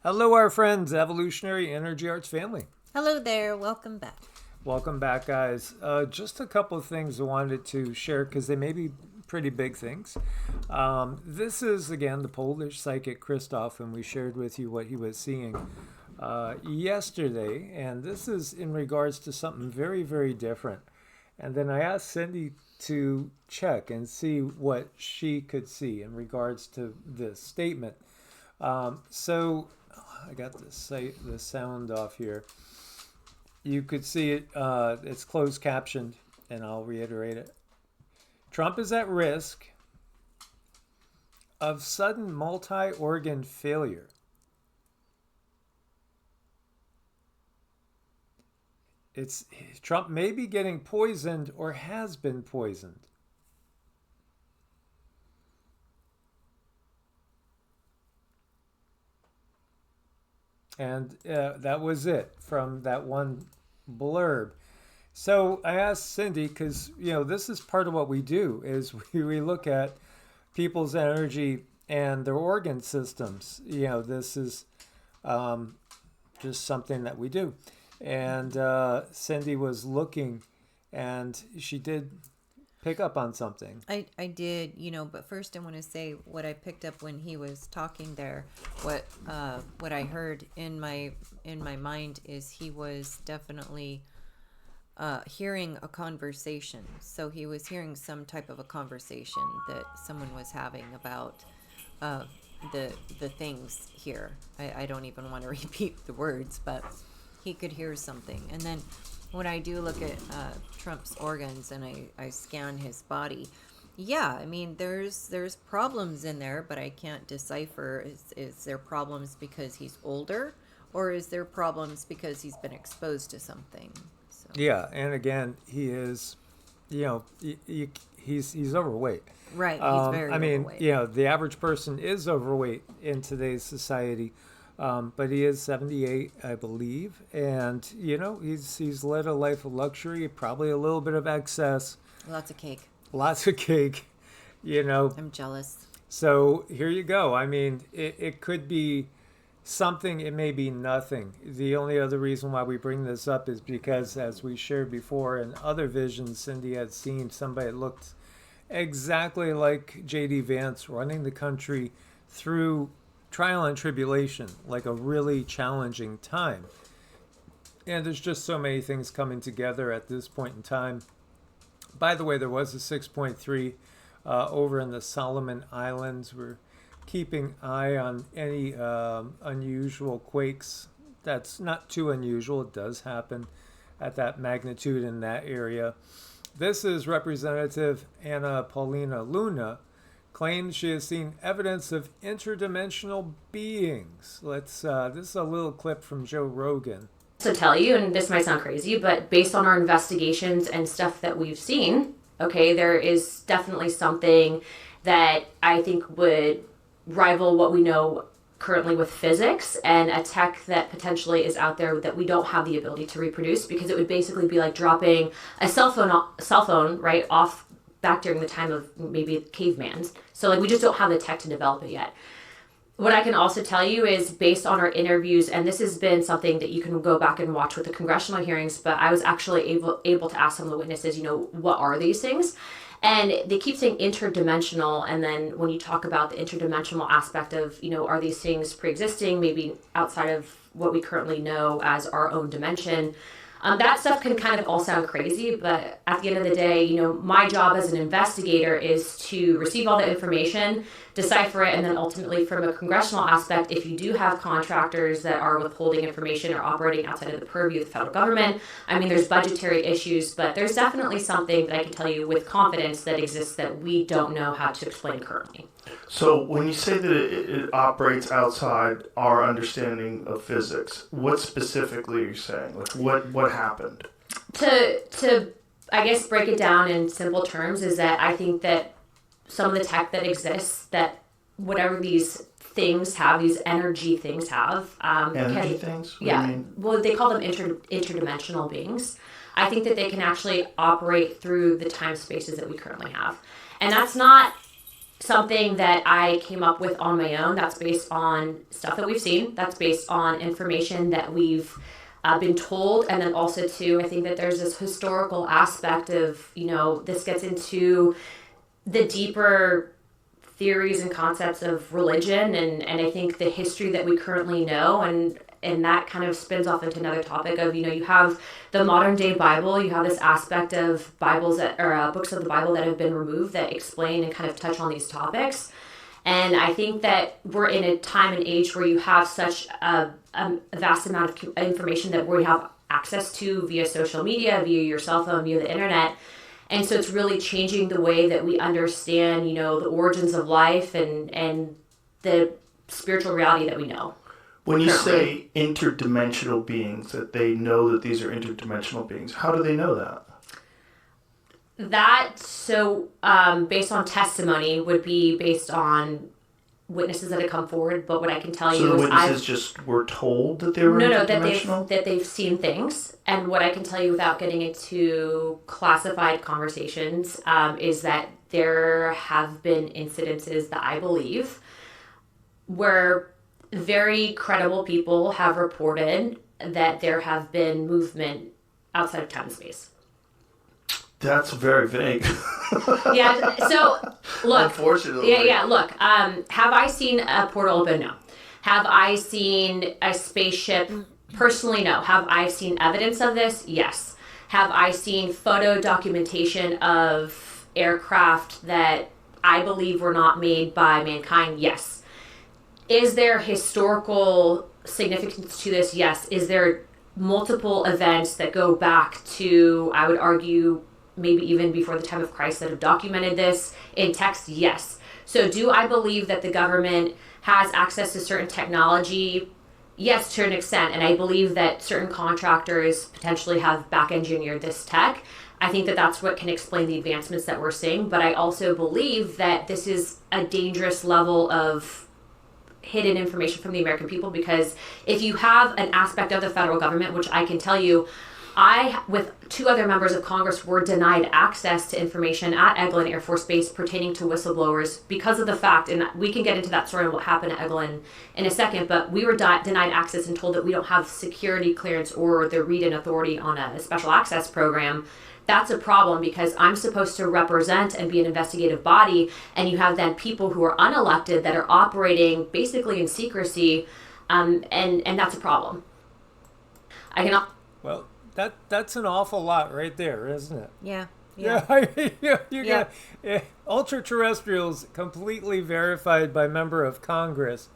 Hello, our friends, Evolutionary Energy Arts family. Hello there. Welcome back. Welcome back, guys. Just a couple of things I wanted to share because they may be pretty big things. This is, again, the Polish psychic Christoph, and we shared with you what he was seeing yesterday. And this is in regards to something very, very different. And then I asked Cindy to check and see what she could see in regards to this statement. So I got the sound off here. You could see it. It's closed captioned, and I'll reiterate it. Trump is at risk of sudden multi-organ failure. Trump may be getting poisoned or has been poisoned. And that was it from that one blurb. So I asked Cindy, because, this is part of what we do, is we look at people's energy and their organ systems. This is just something that we do. And Cindy was looking, and she did pick up on something. I did, but first I want to say what I picked up when he was talking there. What I heard in my mind is he was definitely hearing a conversation. So he was hearing some type of a conversation that someone was having about the things here. I don't even want to repeat the words, but he could hear something. And then when I do look at Trump's organs and I scan his body, yeah, I mean, there's problems in there, but I can't decipher, is there problems because he's older, or is there problems because he's been exposed to something? So. Yeah, and again, he is, he's overweight. Right, he's very overweight. The average person is overweight in today's society. But he is 78, I believe, and he's led a life of luxury, probably a little bit of excess. Lots of cake. I'm jealous. So here you go. I mean, it could be something, it may be nothing. The only other reason why we bring this up is because, as we shared before in other visions, Cindy had seen somebody that looked exactly like J.D. Vance running the country through trial and tribulation, like a really challenging time. And there's just so many things coming together at this point in time. By the way, there was a 6.3 over in the Solomon Islands. We're keeping eye on any unusual quakes. That's not too unusual. It does happen at that magnitude in that area. This is Representative Anna Paulina Luna, claims she has seen evidence of interdimensional beings. This is a little clip from Joe Rogan. To tell you, and this might sound crazy, but based on our investigations and stuff that we've seen, okay, there is definitely something that I think would rival what we know currently with physics, and a tech that potentially is out there that we don't have the ability to reproduce, because it would basically be like dropping a cell phone right off back during the time of maybe cavemans. So we just don't have the tech to develop it yet. What I can also tell you is, based on our interviews, and this has been something that you can go back and watch with the congressional hearings, but I was actually able to ask some of the witnesses, what are these things? And they keep saying interdimensional, and then when you talk about the interdimensional aspect of, are these things pre-existing, maybe outside of what we currently know as our own dimension, that stuff can kind of all sound crazy, but at the end of the day, my job as an investigator is to receive all the information, decipher it, and then ultimately, from a congressional aspect, if you do have contractors that are withholding information or operating outside of the purview of the federal government, there's budgetary issues, but there's definitely something that I can tell you with confidence that exists that we don't know how to explain currently. So when you say that it operates outside our understanding of physics, what specifically are you saying? What happened? To I guess break it down in simple terms is that I think that some of the tech that exists, that whatever these things have, these energy things have. Energy things? What yeah. do you mean? Well, they call them interdimensional beings. I think that they can actually operate through the time spaces that we currently have. And that's not something that I came up with on my own. That's based on stuff that we've seen. That's based on information that we've been told. And then also too, I think that there's this historical aspect of, this gets into the deeper theories and concepts of religion, and I think the history that we currently know, and that kind of spins off into another topic of, you have the modern day Bible, you have this aspect of Bibles that, or books of the Bible that have been removed that explain and kind of touch on these topics. And I think that we're in a time and age where you have such a vast amount of information that we have access to via social media, via your cell phone, via the internet. And so it's really changing the way that we understand, the origins of life and the spiritual reality that we know. When you say interdimensional beings, that they know that these are interdimensional beings, how do they know that? Based on testimony, would be based on witnesses that have come forward. But what I can tell you is the witnesses just were told that they were interdimensional? that they've seen things. And what I can tell you without getting into classified conversations is that there have been incidences that I believe where very credible people have reported that there have been movement outside of time and space. That's very vague. Yeah. So look. Unfortunately. Yeah. Look. Have I seen a portal open? No. Have I seen a spaceship? Personally, no. Have I seen evidence of this? Yes. Have I seen photo documentation of aircraft that I believe were not made by mankind? Yes. Is there historical significance to this? Yes. Is there multiple events that go back to, I would argue, maybe even before the time of Christ that have documented this in text? Yes. So do I believe that the government has access to certain technology? Yes, to an extent. And I believe that certain contractors potentially have back engineered this tech. I think that that's what can explain the advancements that we're seeing. But I also believe that this is a dangerous level of hidden information from the American people, because if you have an aspect of the federal government, which I can tell you, I, with two other members of Congress, were denied access to information at Eglin Air Force Base pertaining to whistleblowers because of the fact, and we can get into that story and what happened at Eglin in a second, but we were denied access and told that we don't have security clearance or the read-in authority on a special access program. That's a problem, because I'm supposed to represent and be an investigative body, and you have then people who are unelected that are operating basically in secrecy, and that's a problem. Well, that's an awful lot right there, isn't it? Yeah. You got ultra-terrestrials completely verified by member of Congress.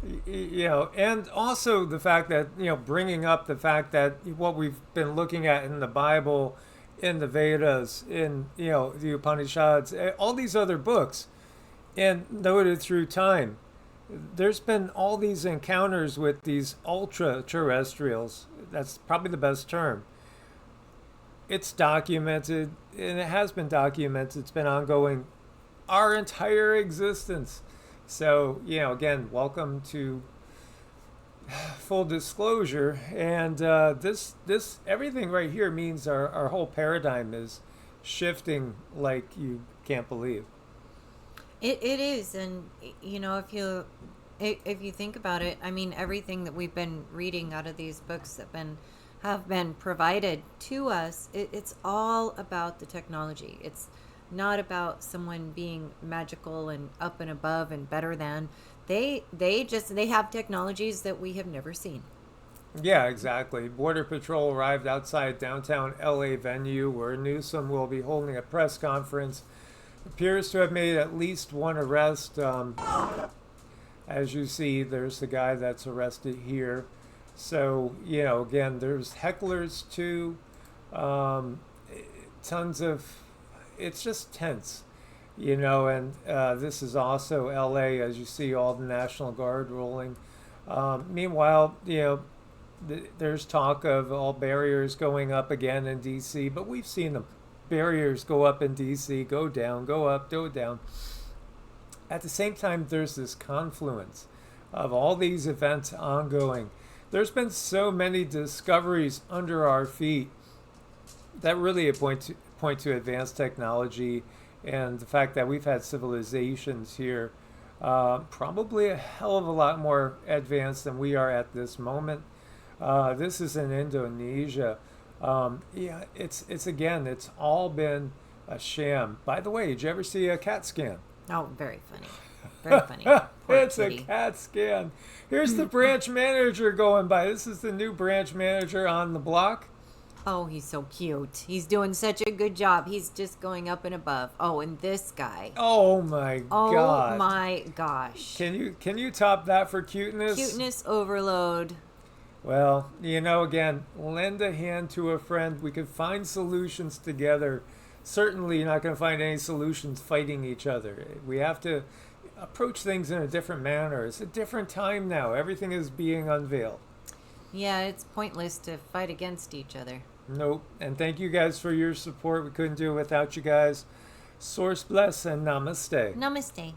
And also the fact that, bringing up the fact that what we've been looking at in the Bible, in the Vedas, in, the Upanishads, all these other books, and noted through time, there's been all these encounters with these ultra-terrestrials. That's probably the best term. It's documented, and it has been documented. It's been ongoing our entire existence. So, again, welcome to full disclosure. And this everything right here means our whole paradigm is shifting like you can't believe. It is, and if you think about it, I mean, everything that we've been reading out of these books that have been provided to us, it's all about the technology. It's not about someone being magical and up and above and better than. They have technologies that we have never seen. Yeah, exactly. Border Patrol arrived outside downtown LA venue where Newsom will be holding a press conference. Appears to have made at least one arrest. As you see, there's the guy that's arrested here. So, again, there's hecklers too. Tons of, it's just tense, and this is also LA, as you see all the National Guard rolling. Meanwhile, there's talk of all barriers going up again in DC, but we've seen them. Barriers go up in DC, go down, go up, go down. At the same time, there's this confluence of all these events ongoing. There's been so many discoveries under our feet that really point to advanced technology and the fact that we've had civilizations here probably a hell of a lot more advanced than we are at this moment. This is in Indonesia. Yeah, it's all been a sham. By the way, did you ever see a CAT scan? Oh, very funny. Very funny. Poor It's kitty. a CAT scan. Here's the branch manager going by. This is the new branch manager on the block. Oh, he's so cute. He's doing such a good job. He's just going up and above. Oh, and this guy. Oh my Oh god. my gosh. Can you top that for cuteness? Cuteness overload. Well, again, lend a hand to a friend. We could find solutions together. Certainly you're not going to find any solutions fighting each other. We have to approach things in a different manner. It's a different time now. Everything is being unveiled. Yeah, it's pointless to fight against each other. Nope. And thank you guys for your support. We couldn't do it without you guys. Source bless and namaste. Namaste.